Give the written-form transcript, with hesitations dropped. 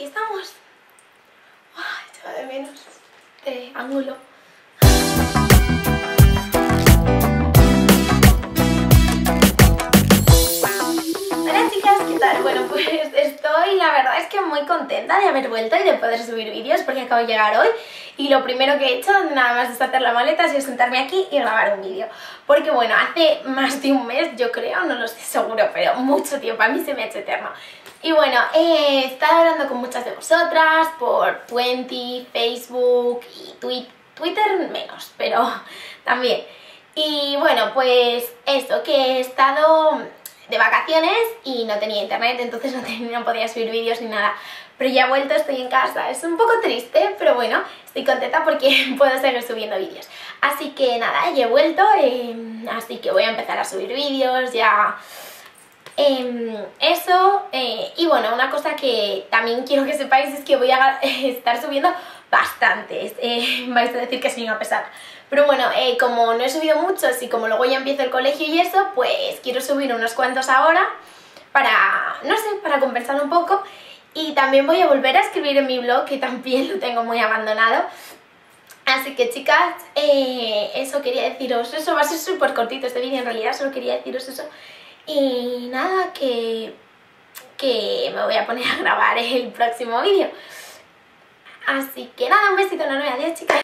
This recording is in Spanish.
aquí estamos. Echaba de menos este ángulo. Hola chicas, ¿qué tal? Bueno, pues estoy, la verdad es que muy contenta de haber vuelto y de poder subir vídeos porque acabo de llegar hoy y lo primero que he hecho, nada más deshacer la maleta, ha sido sentarme aquí y grabar un vídeo. Porque bueno, hace más de un mes, yo creo, no lo sé seguro, pero mucho tiempo, a mí se me ha hecho eterno. Y bueno, he estado hablando con muchas de vosotras por Twenty, Facebook y Twitter menos, pero también. Y bueno, pues eso, que he estado de vacaciones y no tenía internet, entonces no podía subir vídeos ni nada. Pero ya he vuelto, estoy en casa, es un poco triste, pero bueno, estoy contenta porque puedo seguir subiendo vídeos. Así que nada, ya he vuelto, así que voy a empezar a subir vídeos ya. Y bueno, una cosa que también quiero que sepáis es que voy a estar subiendo bastantes. Vais a decir que soy una pesada, pero bueno, como no he subido muchos y como luego ya empiezo el colegio y eso, pues quiero subir unos cuantos ahora para, no sé, para compensar un poco. Y también voy a volver a escribir en mi blog, que también lo tengo muy abandonado. Así que chicas, eso quería deciros, eso va a ser súper cortito este vídeo en realidad, solo quería deciros eso. Y nada, que me voy a poner a grabar el próximo vídeo. Así que nada, un besito enorme, adiós chicas.